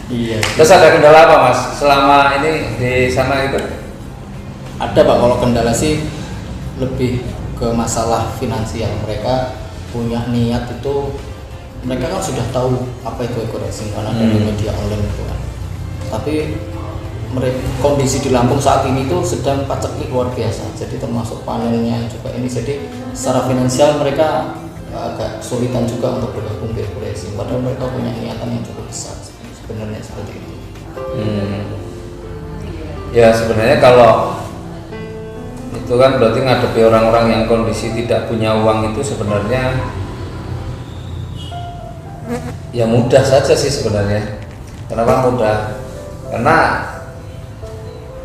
Iya. Terus ada kendala apa Mas selama ini di sana itu? Ada Pak, kalau kendala sih lebih ke masalah finansial. Mereka punya niat itu, mereka kan sudah tahu apa itu eco-racing karena dari media online itu kan. Tapi mereka, kondisi di Lampung saat ini tuh sedang paceklik luar biasa. Jadi termasuk panennya juga ini. Jadi secara finansial mereka agak kesulitan juga untuk bergabung ke eco-racing. Padahal mereka punya niatan yang cukup besar sebenarnya seperti itu. Ya sebenarnya kalau itu kan berarti ngadepi orang-orang yang kondisi tidak punya uang itu sebenarnya ya mudah saja sih sebenarnya. Kenapa mudah? Karena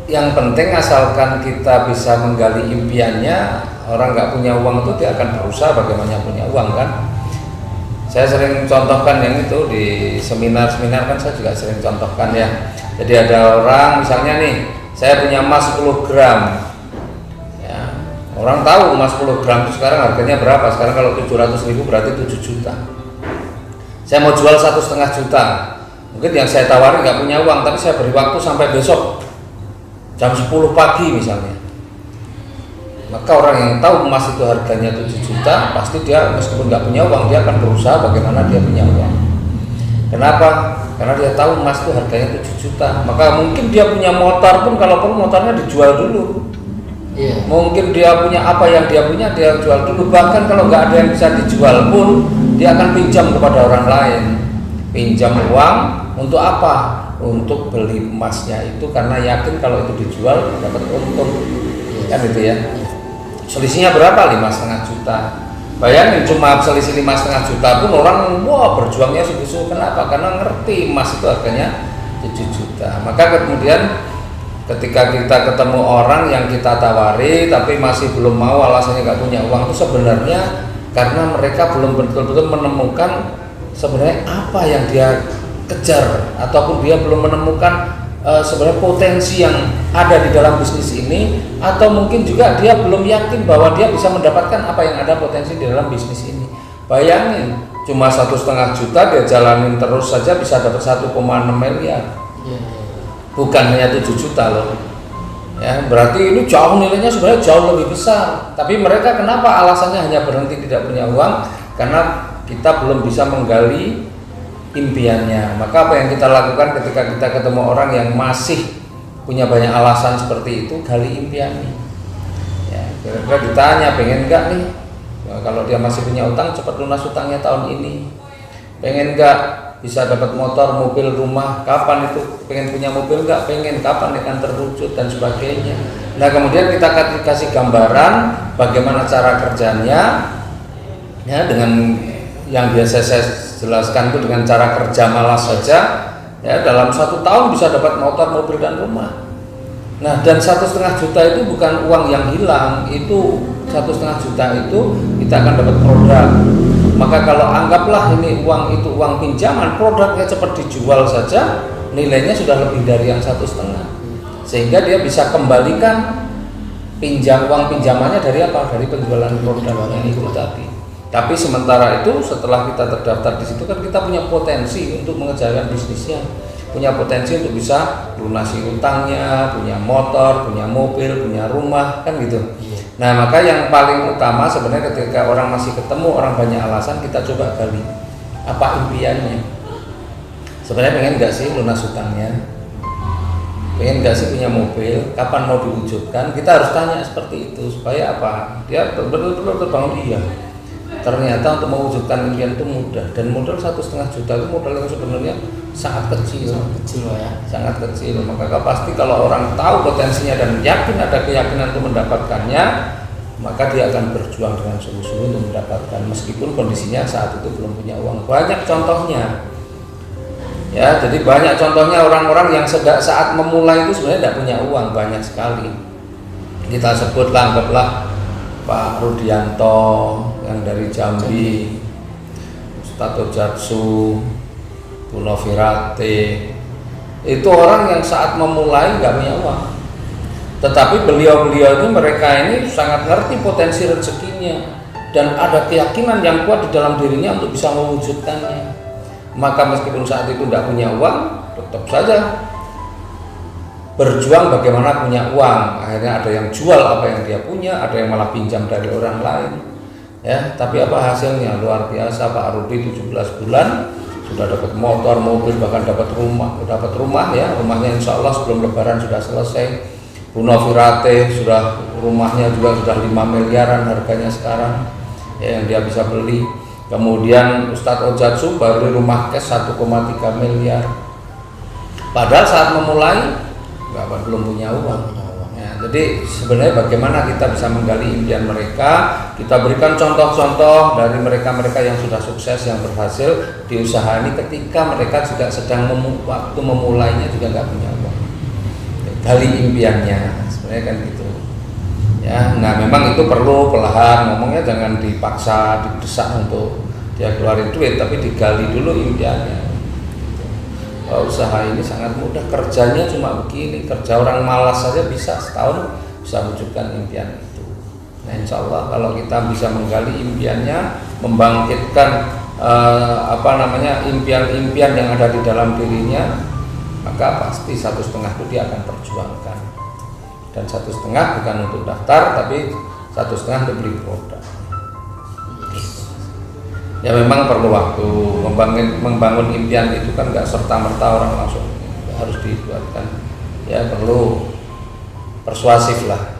yang penting asalkan kita bisa menggali impiannya, orang nggak punya uang itu dia akan berusaha bagaimana punya uang kan. Saya sering contohkan yang itu di seminar-seminar kan saya juga sering contohkan ya. Jadi ada orang misalnya nih, saya punya emas 10 gram. Orang tahu emas 10 gram itu sekarang harganya berapa? Sekarang kalau 700.000 berarti 7 juta. Saya mau jual 1,5 juta. Mungkin yang saya tawarin nggak punya uang, tapi saya beri waktu sampai besok jam 10 pagi misalnya. Maka orang yang tahu emas itu harganya 7 juta, pasti dia meskipun nggak punya uang, dia akan berusaha bagaimana dia punya uang. Kenapa? Karena dia tahu emas itu harganya 7 juta. Maka mungkin dia punya motor pun, kalau perlu motornya dijual dulu. Iya. Mungkin dia punya apa yang dia punya, dia jual dulu. Bahkan kalau nggak ada yang bisa dijual pun, dia akan pinjam kepada orang lain. Pinjam uang untuk apa? Untuk beli emasnya itu, karena yakin kalau itu dijual dapat untung. Kan itu ya. Selisihnya berapa? 5,5 juta. Bayangin cuma selisih 5,5 juta pun orang wah berjuangnya sungguh-sungguh. Kenapa? Karena ngerti emas itu harganya 7 juta. Maka kemudian ketika kita ketemu orang yang kita tawari tapi masih belum mau, alasannya nggak punya uang, itu sebenarnya karena mereka belum betul-betul menemukan sebenarnya apa yang dia kejar, ataupun dia belum menemukan sebenarnya potensi yang ada di dalam bisnis ini, atau mungkin juga dia belum yakin bahwa dia bisa mendapatkan apa yang ada potensi di dalam bisnis ini. Bayangin cuma 1,5 juta dia jalanin terus saja bisa dapat 1,6 miliar. Bukan hanya 7 juta loh ya, berarti ini jauh nilainya sebenarnya jauh lebih besar. Tapi mereka kenapa alasannya hanya berhenti tidak punya uang? Karena kita belum bisa menggali impiannya. Maka apa yang kita lakukan ketika kita ketemu orang yang masih punya banyak alasan seperti itu, gali impiannya ya. Kira-kira ditanya pengen nggak nih, ya, kalau dia masih punya utang cepat lunas utangnya tahun ini. Pengen nggak bisa dapat motor, mobil, rumah, kapan itu? Pengen punya mobil nggak? Pengen, kapan akan terwujud dan sebagainya. Nah kemudian kita kasih gambaran bagaimana cara kerjanya ya, dengan yang biasa saya jelaskan itu dengan cara kerja malas saja ya, dalam 1 tahun bisa dapat motor, mobil dan rumah. Nah dan 1,5 juta itu bukan uang yang hilang, itu 1,5 juta itu kita akan dapat produk. Maka kalau anggaplah ini uang itu uang pinjaman, produknya cepat dijual saja, nilainya sudah lebih dari yang 1,5, sehingga dia bisa kembalikan uang pinjamannya dari apa? Dari penjualan produknya itu tadi. Tapi sementara itu setelah kita terdaftar di situ kan kita punya potensi untuk mengejarkan bisnisnya, punya potensi untuk bisa lunasi utangnya, punya motor, punya mobil, punya rumah, kan gitu. Nah maka yang paling utama sebenarnya ketika orang masih ketemu orang banyak alasan, kita coba gali apa impiannya. Sebenarnya pengen nggak sih lunas utangnya? Pengen nggak sih punya mobil? Kapan mau diwujudkan? Kita harus tanya seperti itu supaya apa? Dia betul-betul terbangun. Iya. Ternyata untuk mewujudkan impian itu mudah, dan modal 1,5 juta itu modal yang sebenarnya sangat kecil ya, sangat kecil. Maka pasti kalau orang tahu potensinya dan yakin ada keyakinan untuk mendapatkannya, maka dia akan berjuang dengan sungguh-sungguh untuk mendapatkan meskipun kondisinya saat itu belum punya uang. Banyak contohnya ya, jadi banyak contohnya orang-orang yang saat memulai itu sebenarnya tidak punya uang, banyak sekali. Kita sebutlah, anggaplah Pak Rudianto yang dari Jambi, Ustadz Ojatsu, Bu Novirate, itu orang yang saat memulai nggak punya uang, tetapi beliau-beliau ini mereka ini sangat ngerti potensi rezekinya dan ada keyakinan yang kuat di dalam dirinya untuk bisa mewujudkannya. Maka meskipun saat itu tidak punya uang, tetap saja berjuang bagaimana punya uang. Akhirnya ada yang jual apa yang dia punya, ada yang malah pinjam dari orang lain. Ya, tapi apa hasilnya? Luar biasa. Pak Rudi 17 bulan sudah dapat motor, mobil, bahkan dapat rumah ya. Rumahnya insya Allah sebelum Lebaran sudah selesai. Bu Novirate sudah, rumahnya juga sudah 5 miliaran harganya sekarang ya, yang dia bisa beli. Kemudian Ustadz Ojatsu baru rumah cash 1,3 miliar. Padahal saat memulai belum punya uang. Ya, jadi sebenarnya bagaimana kita bisa menggali impian mereka, kita berikan contoh-contoh dari mereka-mereka yang sudah sukses, yang berhasil di usaha ini, ketika mereka juga sedang waktu memulainya juga nggak punya uang. Gali impiannya, sebenarnya kan gitu. Ya, nah memang itu perlu perlahan, ngomongnya jangan dipaksa, didesak untuk dia keluarin duit, tapi digali dulu impiannya. Usaha ini sangat mudah, kerjanya cuma begini, kerja orang malas saja bisa setahun bisa wujudkan impian itu. Nah insya Allah kalau kita bisa menggali impiannya, membangkitkan impian-impian yang ada di dalam dirinya, maka pasti 1,5 itu dia akan perjuangkan. Dan 1,5 bukan untuk daftar, tapi 1,5 untuk beli produk. Ya memang perlu waktu, membangun impian itu kan nggak serta-merta orang langsung harus dibuatkan, ya perlu persuasif lah.